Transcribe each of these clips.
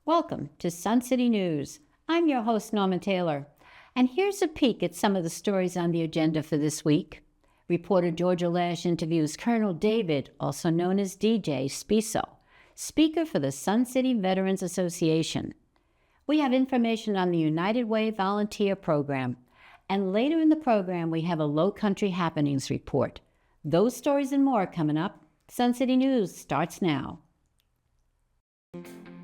Welcome to Sun City News. I'm your host, Norman Taylor, and here's a peek at some of the stories on the agenda for this week. Reporter Georgia Lash interviews Colonel David, also known as DJ Spiso, speaker for the Sun City Veterans Association. We have information on the United Way volunteer program, and later in the program we have a Low Country Happenings report. Those stories and more coming up. Sun City News starts now.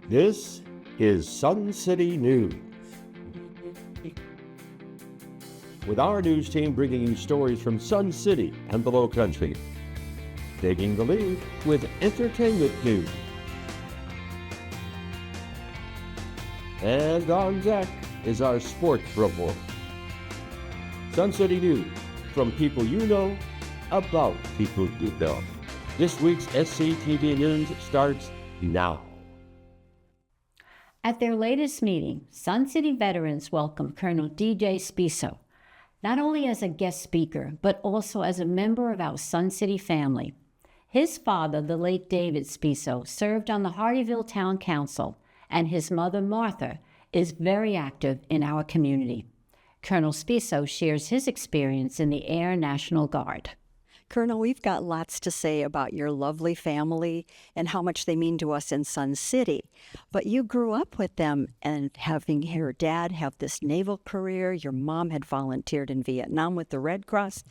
This is Sun City News. With our news team bringing you stories from Sun City and the Low Country. Taking the lead with entertainment news. And on deck is our sports report. Sun City News, from people you know, about people you know. This week's SCTV News starts now. At their latest meeting, Sun City veterans welcomed Colonel DJ Spiso, not only as a guest speaker, but also as a member of our Sun City family. His father, the late David Spiso, served on the Hardyville Town Council, and his mother, Martha, is very active in our community. Colonel Spiso shares his experience in the Air National Guard. Colonel, we've got lots to say about your lovely family and how much they mean to us in Sun City. But you grew up with them, and having your dad have this naval career, your mom had volunteered in Vietnam with the Red Cross.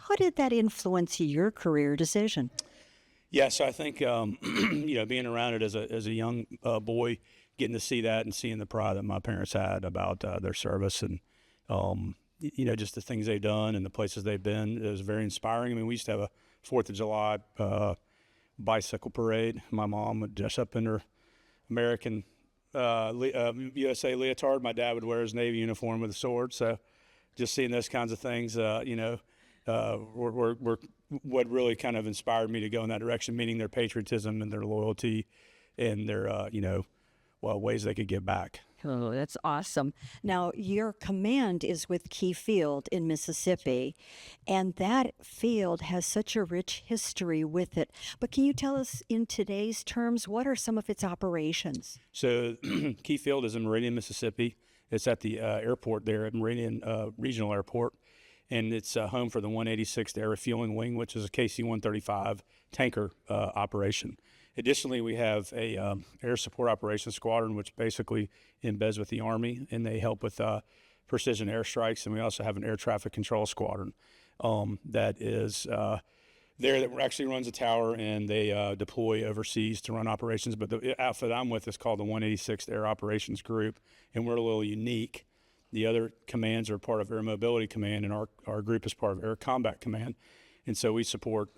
How did that influence your career decision? Yes, I think being around it as a young boy, getting to see that and seeing the pride that my parents had about their service and just the things they've done and the places they've been, it was very inspiring. I mean, we used to have a 4th of July bicycle parade. My mom would dress up in her American USA leotard. My dad would wear his Navy uniform with a sword. So just seeing those kinds of things, were what really kind of inspired me to go in that direction, meaning their patriotism and their loyalty and their, ways they could give back. Oh, that's awesome. Now, your command is with Key Field in Mississippi, and that field has such a rich history with it. But can you tell us in today's terms, what are some of its operations? So Key Field is in Meridian, Mississippi. It's at the airport there at Meridian Regional Airport, and it's home for the 186th Air Refueling Wing, which is a KC-135 tanker operation. Additionally, we have a air support operations squadron, which basically embeds with the Army, and they help with precision airstrikes. And we also have an air traffic control squadron that is there that actually runs a tower, and they deploy overseas to run operations. But the outfit I'm with is called the 186th Air Operations Group, and we're a little unique. The other commands are part of Air Mobility Command, and our group is part of Air Combat Command. And so we support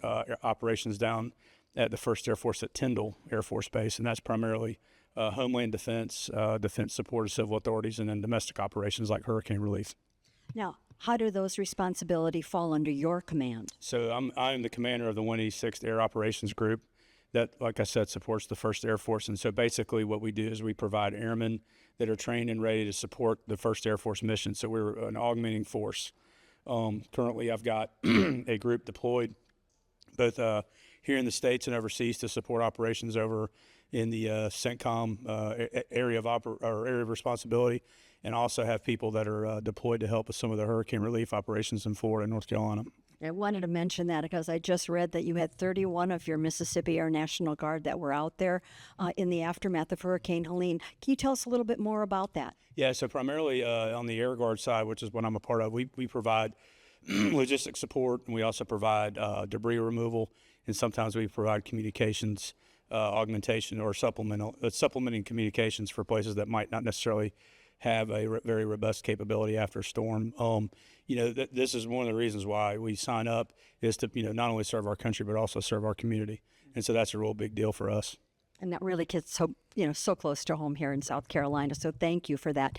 operations down at the 1st Air Force at Tyndall Air Force Base, and that's primarily homeland defense, defense support of civil authorities, and then domestic operations like hurricane relief. Now, how do those responsibilities fall under your command? So I'm the commander of the 186th Air Operations Group that, like I said, supports the 1st Air Force. And so basically what we do is we provide airmen that are trained and ready to support the 1st Air Force mission. So we're an augmenting force. Currently, I've got a group deployed both here in the States and overseas to support operations over in the CENTCOM area of responsibility, and also have people that are deployed to help with some of the hurricane relief operations in Florida and North Carolina. I wanted to mention that because I just read that you had 31 of your Mississippi Air National Guard that were out there in the aftermath of Hurricane Helene. Can you tell us a little bit more about that? Yeah, so primarily on the Air Guard side, which is what I'm a part of, we provide logistics support, and we also provide debris removal, and sometimes we provide communications augmentation or supplementing communications for places that might not necessarily have a very robust capability after a storm. This is one of the reasons why we sign up is to, not only serve our country, but also serve our community. And so that's a real big deal for us. And that really gets so close to home here in South Carolina. So thank you for that.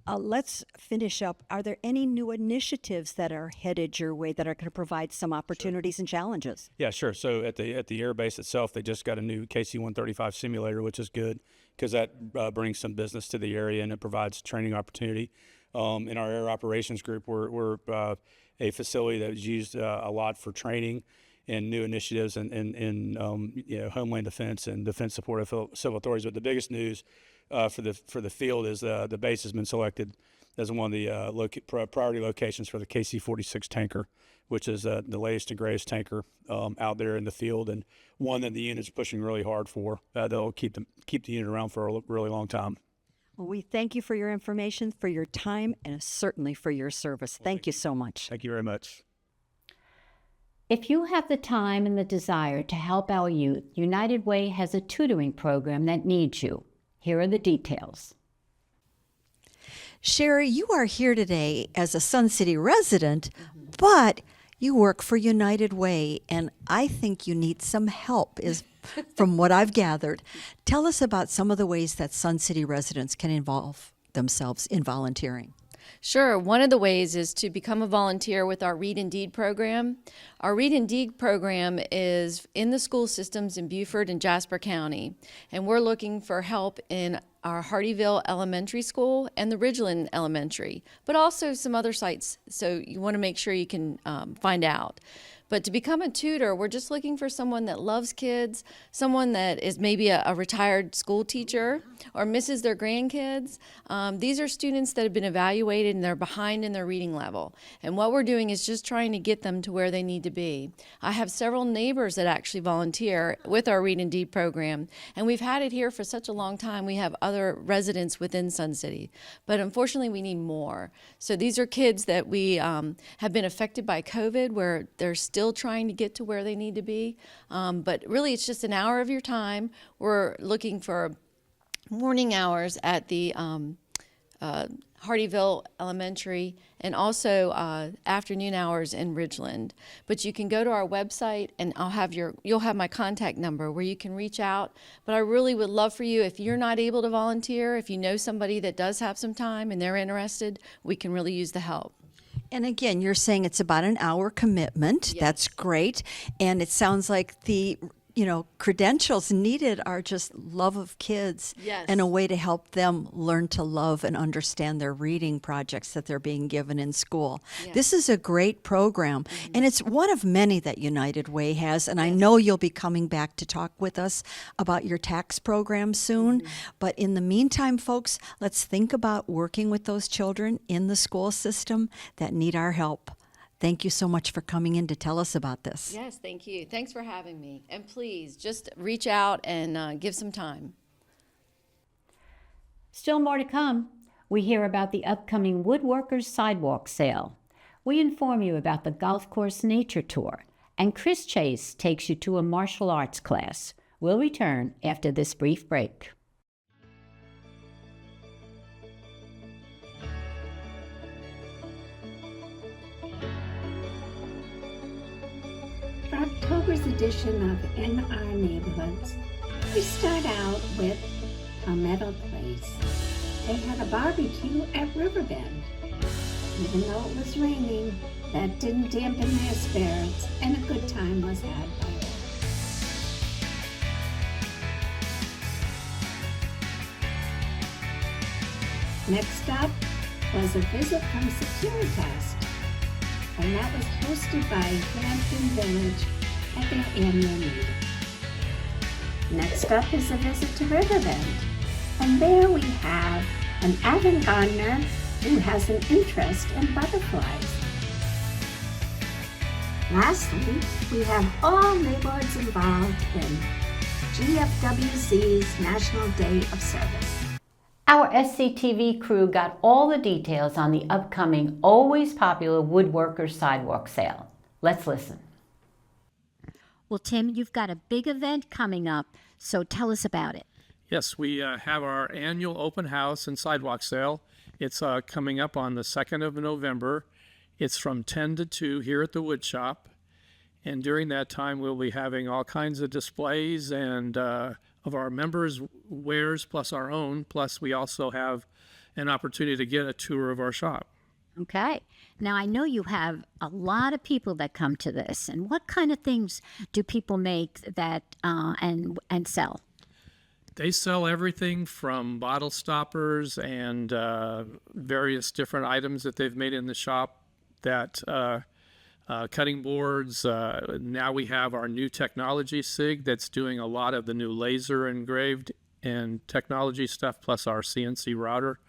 Let's finish up. Are there any new initiatives that are headed your way that are going to provide some opportunities and challenges? Yeah, sure. So at the air base itself, they just got a new KC-135 simulator, which is good because that brings some business to the area and it provides training opportunity. In our air operations group, we're a facility that is used a lot for training and new initiatives in homeland defense and defense support of civil authorities. But the biggest news for the field is the base has been selected as one of the priority locations for the KC-46 tanker, which is the latest and greatest tanker out there in the field, and one that the unit's pushing really hard for. That'll keep the unit around for a really long time. Well, we thank you for your information, for your time, and certainly for your service. Thank you so much. Thank you very much. If you have the time and the desire to help our youth, United Way has a tutoring program that needs you. Here are the details. Sherry, you are here today as a Sun City resident, but you work for United Way, and I think you need some help, is from what I've gathered. Tell us about some of the ways that Sun City residents can involve themselves in volunteering. Sure. One of the ways is to become a volunteer with our Read and Deed program. Our Read and Deed program is in the school systems in Beaufort and Jasper County, and we're looking for help in our Hardyville Elementary School and the Ridgeland Elementary, but also some other sites, so you want to make sure you can find out. But to become a tutor, we're just looking for someone that loves kids, someone that is maybe a retired school teacher or misses their grandkids. These are students that have been evaluated and they're behind in their reading level. And what we're doing is just trying to get them to where they need to be. I have several neighbors that actually volunteer with our Read and Deed program, and we've had it here for such a long time. We have other residents within Sun City, but unfortunately we need more. So these are kids that we have been affected by COVID, where they're still trying to get to where they need to be. But really, it's just an hour of your time. We're looking for morning hours at the Hardyville Elementary and also afternoon hours in Ridgeland. But you can go to our website and you'll have my contact number where you can reach out. But I really would love for you, if you're not able to volunteer, if you know somebody that does have some time and they're interested, we can really use the help. And again, you're saying it's about an hour commitment. Yes. That's great. And it sounds like the credentials needed are just love of kids. Yes. And a way to help them learn to love and understand their reading projects that they're being given in school. Yes. This is a great program, and it's one of many that United Way has. And I know you'll be coming back to talk with us about your tax program soon. But in the meantime, folks, let's think about working with those children in the school system that need our help. Thank you so much for coming in to tell us about this. Yes, thank you. Thanks for having me. And please just reach out and give some time. Still more to come. We hear about the upcoming woodworkers sidewalk sale. We inform you about the golf course nature tour. And Chris Chase takes you to a martial arts class. We'll return after this brief break. For October's edition of In Our Neighborhoods, we start out with Palmetto Place. They had a barbecue at Riverbend. Even though it was raining, that didn't dampen their spirits, and a good time was had by all. Next up was a visit from Securitas, and that was hosted by Hampton Village at their annual meeting. Next up is a visit to Riverbend, and there we have an avant-gardener who has an interest in butterflies. Lastly, we have all neighborhoods involved in GFWC's National Day of Service. Our SCTV crew got all the details on the upcoming, always popular woodworkers sidewalk sale. Let's listen. Well, Tim, you've got a big event coming up, so tell us about it. Yes, we have our annual open house and sidewalk sale. It's coming up on the 2nd of November. It's from 10 to 2 here at the wood shop. And during that time, we'll be having all kinds of displays and of our members' wares plus our own. Plus, we also have an opportunity to get a tour of our shop. Okay. Now, I know you have a lot of people that come to this. And what kind of things do people make that and sell? They sell everything from bottle stoppers and various different items that they've made in the shop, that cutting boards. Now we have our new technology SIG that's doing a lot of the new laser engraved and technology stuff, plus our CNC router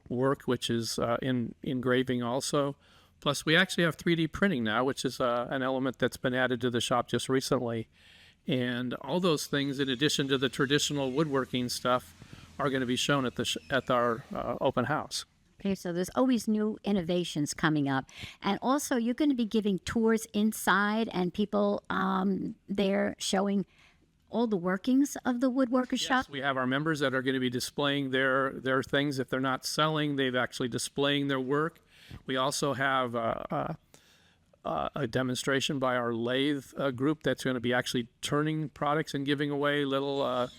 work, which is in engraving also. Plus, we actually have 3D printing now, which is an element that's been added to the shop just recently. And all those things, in addition to the traditional woodworking stuff, are going to be shown at our open house. Okay, so there's always new innovations coming up. And also, you're going to be giving tours inside and people there showing all the workings of the woodworker shop? We have our members that are going to be displaying their things. If they're not selling, they've actually displaying their work. We also have a demonstration by our lathe group that's going to be actually turning products and giving away little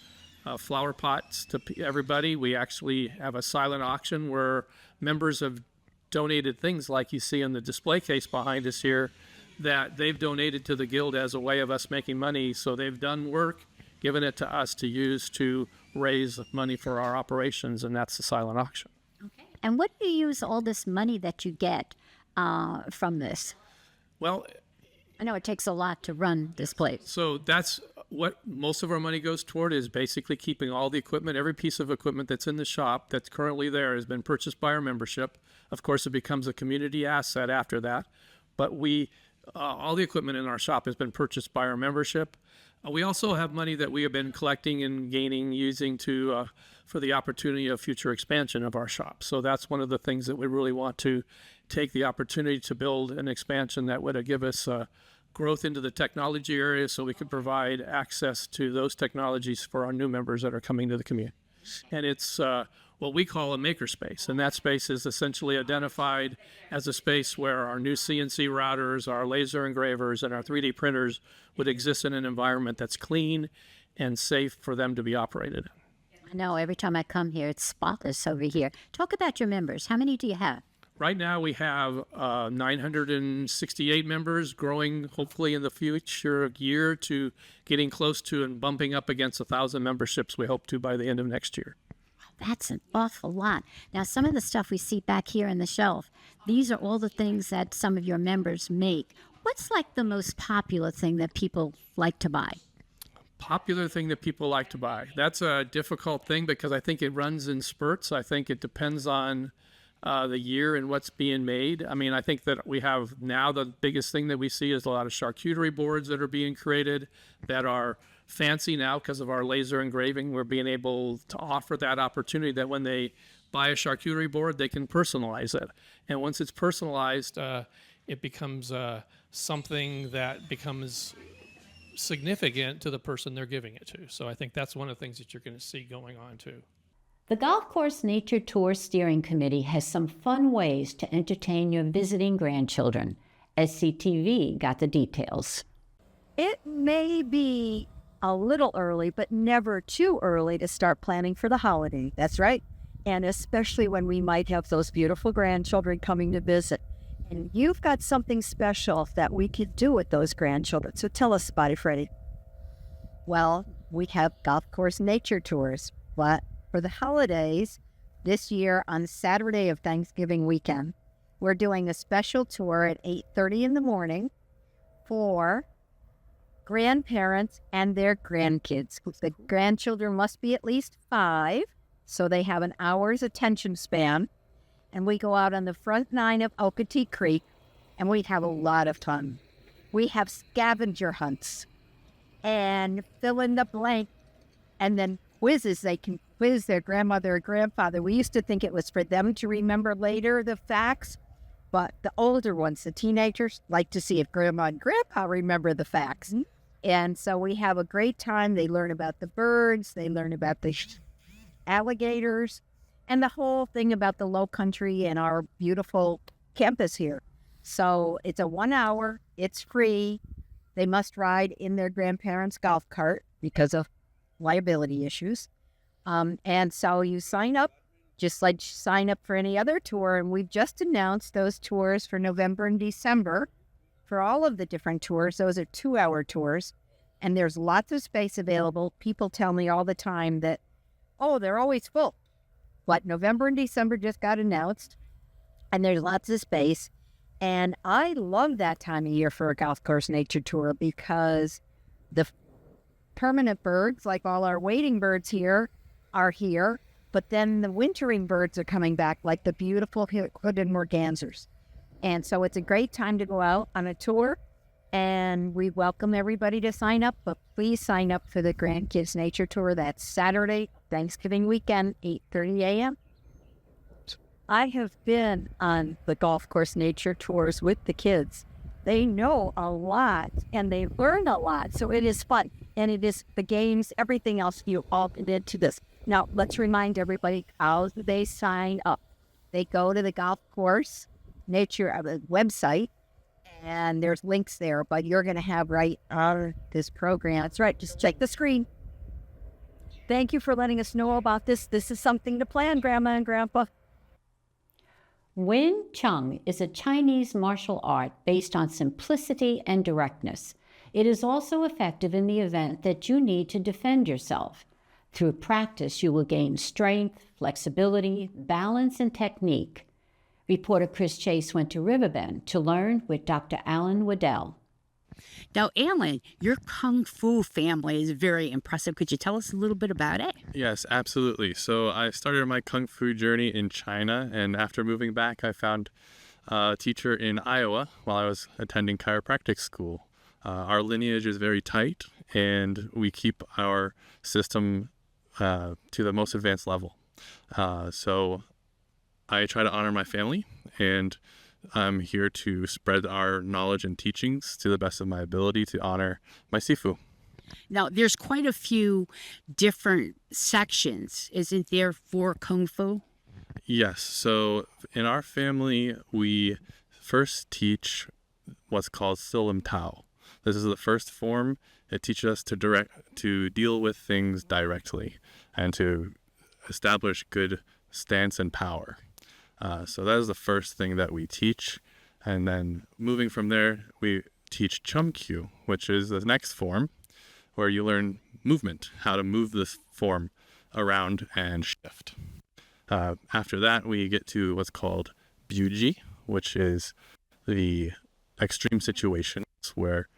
flower pots to everybody. We actually have a silent auction where members have donated things like you see in the display case behind us here that they've donated to the guild as a way of us making money. So they've done work, given it to us to use to raise money for our operations, and that's the silent auction. Okay. And what do you use all this money that you get from this? Well, I know it takes a lot to run this place. So that's what most of our money goes toward, is basically keeping all the equipment. Every piece of equipment that's in the shop that's currently there has been purchased by our membership. Of course, it becomes a community asset after that. But all the equipment in our shop has been purchased by our membership. We also have money that we have been collecting and gaining, using for the opportunity of future expansion of our shop. So that's one of the things that we really want to take the opportunity to build an expansion that would give us growth into the technology area, so we could provide access to those technologies for our new members that are coming to the community. And it's what we call a makerspace, and that space is essentially identified as a space where our new CNC routers, our laser engravers, and our 3D printers would exist in an environment that's clean and safe for them to be operated in. I know every time I come here, it's spotless over here. Talk about your members. How many do you have? Right now we have 968 members, growing hopefully in the future year to getting close to and bumping up against 1,000 memberships we hope to by the end of next year. That's an awful lot. Now, some of the stuff we see back here on the shelf, these are all the things that some of your members make. What's like the most popular thing that people like to buy? Popular thing that people like to buy. That's a difficult thing because I think it runs in spurts. I think it depends on the year and what's being made. I mean, I think that we have now the biggest thing that we see is a lot of charcuterie boards that are being created that are fancy now because of our laser engraving. We're being able to offer that opportunity that when they buy a charcuterie board, they can personalize it. And once it's personalized, it becomes something that becomes significant to the person they're giving it to. So I think that's one of the things that you're going to see going on too. The Golf Course Nature Tour Steering Committee has some fun ways to entertain your visiting grandchildren. SCTV got the details. It may be a little early, but never too early to start planning for the holiday. That's right. And especially when we might have those beautiful grandchildren coming to visit. And you've got something special that we could do with those grandchildren. So tell us about it, Freddie. Well, we have Golf Course Nature Tours, but for the holidays, this year on Saturday of Thanksgiving weekend, we're doing a special tour at 8:30 in the morning for grandparents and their grandkids. The grandchildren must be at least 5, so they have an hour's attention span. And we go out on the front 9 of Okatee Creek, and we have a lot of fun. We have scavenger hunts and fill in the blank, and then quizzes. They can quiz their grandmother or grandfather. We used to think it was for them to remember later the facts, but the older ones, the teenagers, like to see if grandma and grandpa remember the facts. Mm-hmm. And so we have a great time. They learn about the birds, they learn about the alligators, and the whole thing about the low country and our beautiful campus here. So it's a 1 hour, it's free. They must ride in their grandparents' golf cart because of liability issues. And so you sign up, just like you sign up for any other tour. And we've just announced those tours for November and December. For all of the different tours, those are 2-hour tours. And there's lots of space available. People tell me all the time that, oh, they're always full. But November and December just got announced. And there's lots of space. And I love that time of year for a golf course nature tour because the permanent birds, like all our wading birds here, are here, but then the wintering birds are coming back, like the beautiful hooded mergansers. And so it's a great time to go out on a tour, and we welcome everybody to sign up, but please sign up for the Grandkids Nature Tour. That's Saturday, Thanksgiving weekend, 8:30 a.m. I have been on the golf course nature tours with the kids. They know a lot and they learn a lot. So it is fun. And it is the games, everything else you all get into this. Now, let's remind everybody, how do they sign up? They go to the golf course nature website, and there's links there, but you're going to have right on this program. That's right. Just check the screen. Thank you for letting us know about this. This is something to plan, Grandma and Grandpa. Wing Chun is a Chinese martial art based on simplicity and directness. It is also effective in the event that you need to defend yourself. Through practice, you will gain strength, flexibility, balance, and technique. Reporter Chris Chase went to Riverbend to learn with Dr. Alan Waddell. Now, Alan, your Kung Fu family is very impressive. Could you tell us a little bit about it? Yes, absolutely. So I started my Kung Fu journey in China, and after moving back, I found a teacher in Iowa while I was attending chiropractic school. Our lineage is very tight, and we keep our system to the most advanced level. So I try to honor my family, and I'm here to spread our knowledge and teachings to the best of my ability to honor my Sifu. Now, there's quite a few different sections, isn't there, for Kung Fu? Yes. So in our family, we first teach what's called Silim Tao. This is the first form. It teaches us to deal with things directly and to establish good stance and power. So that is the first thing that we teach. And then moving from there, we teach Chum Kyu, which is the next form, where you learn movement, how to move this form around and shift. After that, we get to what's called Byuji, which is the extreme situations where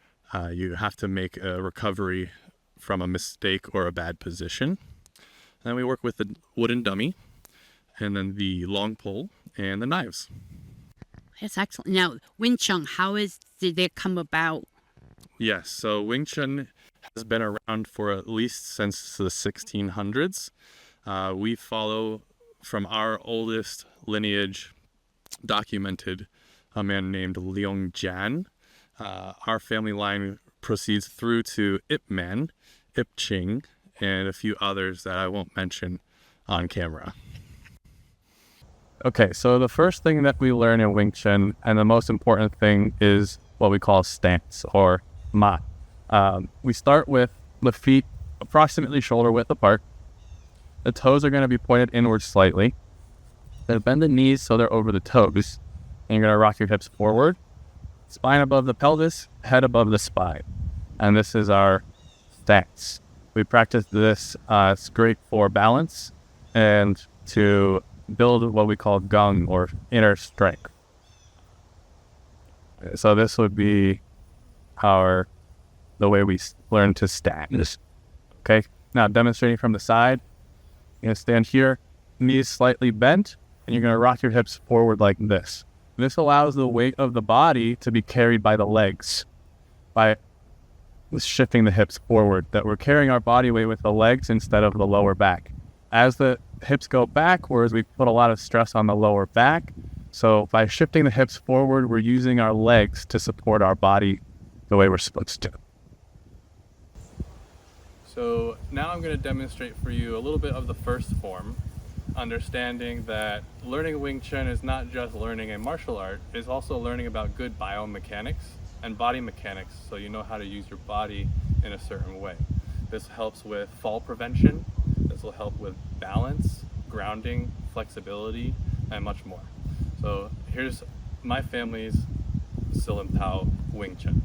you have to make a recovery from a mistake or a bad position. And then we work with the wooden dummy, and then the long pole and the knives. That's excellent. Now, Wing Chun, did it come about? Yes, so Wing Chun has been around for at least since the 1600s. We follow from our oldest lineage documented a man named Leong Jan. Our family line proceeds through to Ip Man, Ip Ching, and a few others that I won't mention on camera. Okay, so the first thing that we learn in Wing Chun, and the most important thing, is what we call stance, or ma. We start with the feet approximately shoulder width apart. The toes are going to be pointed inward slightly. Then bend the knees so they're over the toes. And you're going to rock your hips forward. Spine above the pelvis, head above the spine. And this is our stance. We practice this. It's great for balance and to build what we call gung, or inner strength. So this would be the way we learn to stand. Okay, now demonstrating from the side. You're going to stand here, knees slightly bent, and you're going to rock your hips forward like this. This allows the weight of the body to be carried by the legs, by shifting the hips forward, that we're carrying our body weight with the legs instead of the lower back. As the hips go backwards, we put a lot of stress on the lower back. So by shifting the hips forward, we're using our legs to support our body the way we're supposed to. So now I'm going to demonstrate for you a little bit of the first form, understanding that learning Wing Chun is not just learning a martial art, it's also learning about good biomechanics and body mechanics, so you know how to use your body in a certain way. This helps with fall prevention. This will help with balance, grounding, flexibility, and much more. So here's my family's Silim Tao Wing Chun.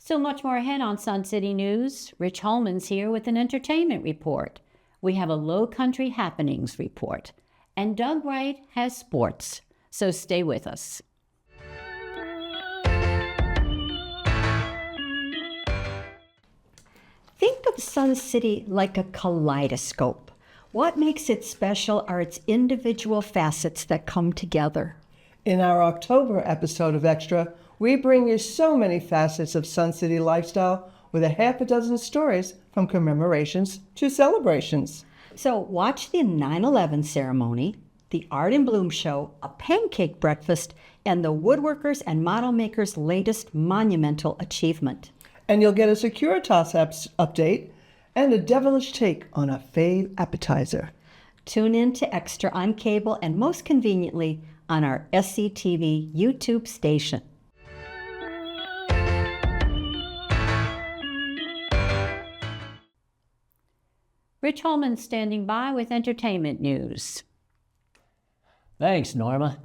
Still much more ahead on Sun City News. Rich Holman's here with an entertainment report. We have a Low Country Happenings report. And Doug Wright has sports. So stay with us. Think of Sun City like a kaleidoscope. What makes it special are its individual facets that come together. In our October episode of Extra, we bring you so many facets of Sun City lifestyle with a half a dozen stories from commemorations to celebrations. So watch the 9/11 ceremony, the Art in Bloom show, a pancake breakfast, and the woodworkers and model makers' latest monumental achievement. And you'll get a Securitas update and a devilish take on a fave appetizer. Tune in to Extra on cable and most conveniently on our SCTV YouTube station. Rich Holman standing by with entertainment news. Thanks, Norma.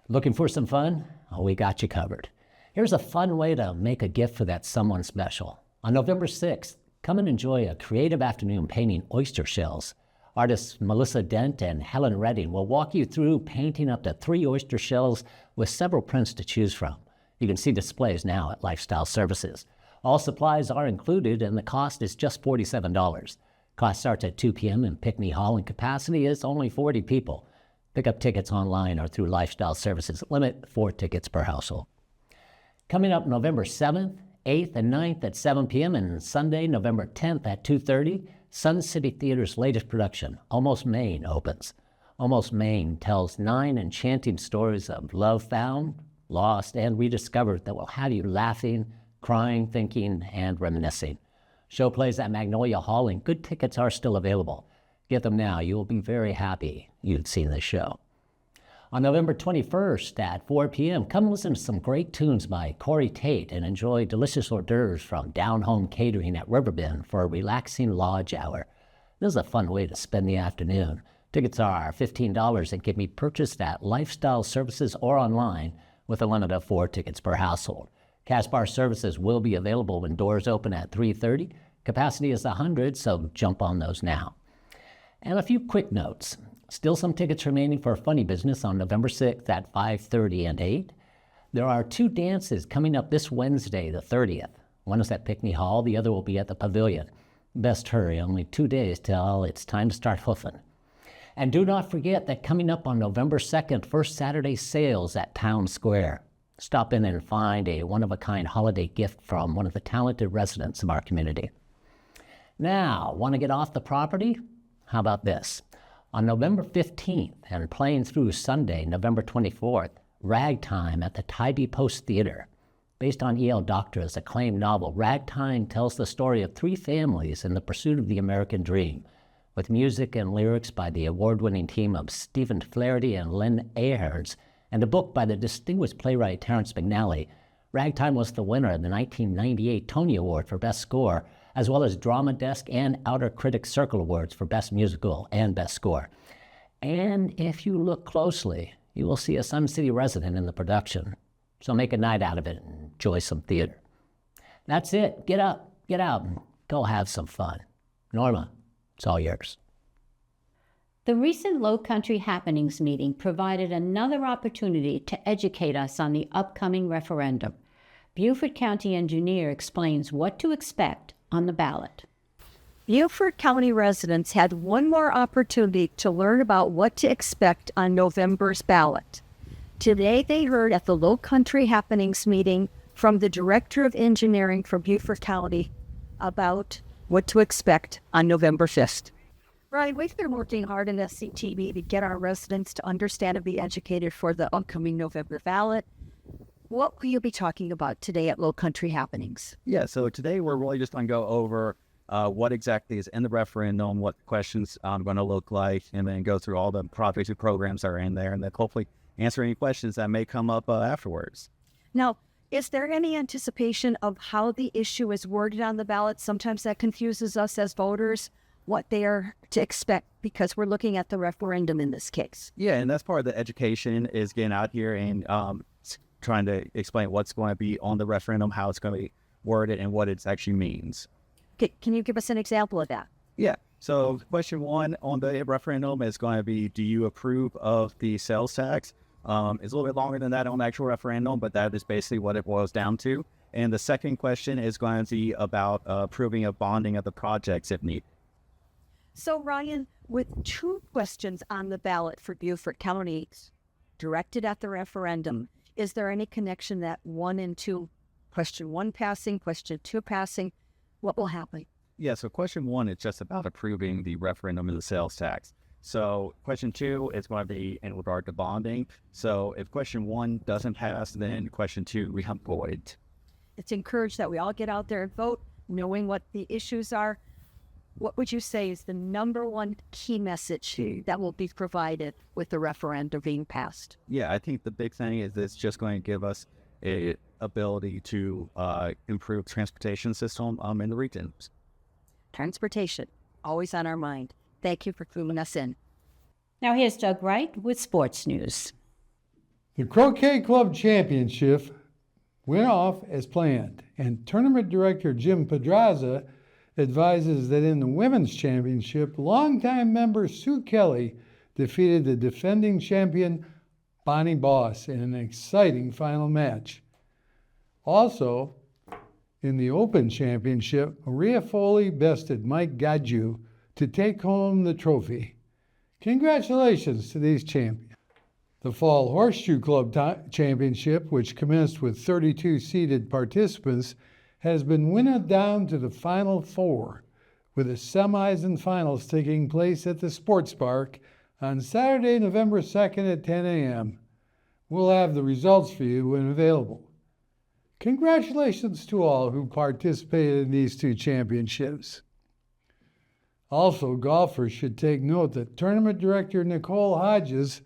Looking for some fun? Oh, we got you covered. Here's a fun way to make a gift for that someone special. On November 6th, come and enjoy a creative afternoon painting oyster shells. Artists Melissa Dent and Helen Redding will walk you through painting up to 3 oyster shells with several prints to choose from. You can see displays now at Lifestyle Services. All supplies are included and the cost is just $47. Class starts at 2 p.m. in Pinckney Hall and capacity is only 40 people. Pick up tickets online or through Lifestyle Services. Limit 4 tickets per household. Coming up November 7th, 8th, and 9th at 7 p.m. and Sunday, November 10th at 2:30, Sun City Theater's latest production, Almost Maine, opens. Almost Maine tells 9 enchanting stories of love found, lost, and rediscovered that will have you laughing, crying, thinking, and reminiscing. Show plays at Magnolia Hall, and good tickets are still available. Get them now. You will be very happy you'd seen this show. On November 21st at 4 p.m., come listen to some great tunes by Corey Tate and enjoy delicious hors d'oeuvres from Down Home Catering at Riverbend for a relaxing lodge hour. This is a fun way to spend the afternoon. Tickets are $15 and can be purchased at Lifestyle Services or online with a limit of 4 tickets per household. Cash bar services will be available when doors open at 3:30. Capacity is 100, so jump on those now. And a few quick notes. Still some tickets remaining for Funny Business on November 6th at 5:30 and 8. There are 2 dances coming up this Wednesday, the 30th. One is at Pinckney Hall, the other will be at the Pavilion. Best hurry, only 2 days till it's time to start hoofing. And do not forget that coming up on November 2nd, first Saturday sales at Town Square. Stop in and find a one-of-a-kind holiday gift from one of the talented residents of our community. Now, want to get off the property? How about this? On November 15th and playing through Sunday, November 24th, Ragtime at the Tybee Post Theater. Based on E.L. Doctor's acclaimed novel, Ragtime tells the story of 3 families in the pursuit of the American dream. With music and lyrics by the award-winning team of Stephen Flaherty and Lynn Ayers, and a book by the distinguished playwright Terrence McNally, Ragtime was the winner of the 1998 Tony Award for Best Score, as well as Drama Desk and Outer Critics Circle Awards for Best Musical and Best Score. And if you look closely, you will see a Sun City resident in the production. So make a night out of it and enjoy some theater. That's it. Get up, get out, and go have some fun. Norma, it's all yours. The recent Low Country Happenings meeting provided another opportunity to educate us on the upcoming referendum. Beaufort County Engineer explains what to expect on the ballot. Beaufort County residents had one more opportunity to learn about what to expect on November's ballot. Today they heard at the Low Country Happenings meeting from the Director of Engineering for Beaufort County about what to expect on November 5th. Right, we've been working hard in SCTV to get our residents to understand and be educated for the upcoming November ballot. What will you be talking about today at Low Country Happenings? Yeah, so today we're really just going to go over what exactly is in the referendum, what the questions are going to look like, and then go through all the projects and programs that are in there, and then hopefully answer any questions that may come up afterwards. Now, is there any anticipation of how the issue is worded on the ballot? Sometimes that confuses us as voters, what they are to expect, because we're looking at the referendum in this case. Yeah, and that's part of the education is getting out here and trying to explain what's going to be on the referendum, how it's going to be worded and what it actually means. Can you give us an example of that? Yeah. So question 1 on the referendum is going to be, do you approve of the sales tax? It's a little bit longer than that on the actual referendum, but that is basically what it boils down to. And the second question is going to be about approving of bonding of the projects if needed. So, Ryan, with 2 questions on the ballot for Beaufort County directed at the referendum, is there any connection that 1 and 2, question 1 passing, question 2 passing, what will happen? Yeah, so question 1 is just about approving the referendum of the sales tax. So question 2 is going to be in regard to bonding. So if question 1 doesn't pass, then question 2 becomes void. It's encouraged that we all get out there and vote, knowing what the issues are. What would you say is the number 1 key message that will be provided with the referendum being passed? Yeah, I think the big thing is it's just going to give us a ability to improve transportation system in the regions. Transportation, always on our mind. Thank you for cluing us in. Now here's Doug Wright with sports news. The Croquet Club Championship went off as planned, and tournament director Jim Pedraza advises that in the women's championship, longtime member Sue Kelly defeated the defending champion Bonnie Boss in an exciting final match. Also, in the Open Championship, Maria Foley bested Mike Gadju to take home the trophy. Congratulations to these champions. The Fall Horseshoe Club Championship, which commenced with 32 seeded participants, has been winnowed down to the final 4, with the semis and finals taking place at the Sports Park on Saturday, November 2nd at 10 a.m. We'll have the results for you when available. Congratulations to all who participated in these 2 championships. Also, golfers should take note that tournament director Nicole Hodges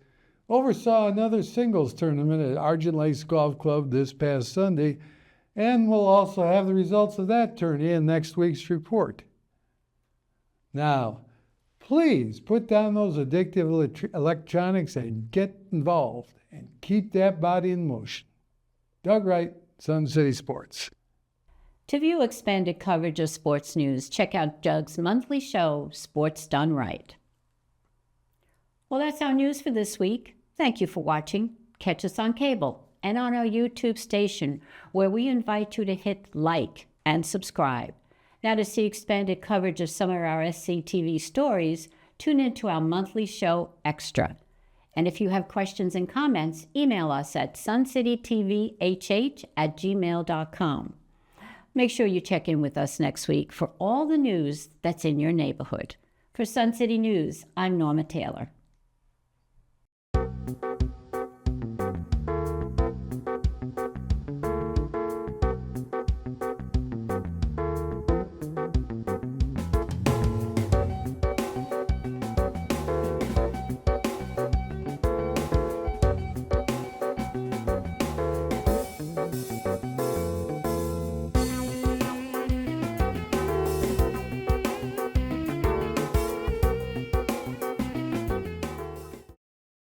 oversaw another singles tournament at Argent Lakes Golf Club this past Sunday, and we'll also have the results of that tourney in next week's report. Now, please put down those addictive electronics and get involved and keep that body in motion. Doug Wright, Sun City Sports. To view expanded coverage of sports news, check out Doug's monthly show, Sports Done Right. Well, that's our news for this week. Thank you for watching. Catch us on cable and on our YouTube station, where we invite you to hit like and subscribe. Now, to see expanded coverage of some of our SCTV stories, tune into our monthly show, Extra. And if you have questions and comments, email us at suncitytvhh@gmail.com. Make sure you check in with us next week for all the news that's in your neighborhood. For Sun City News, I'm Norma Taylor.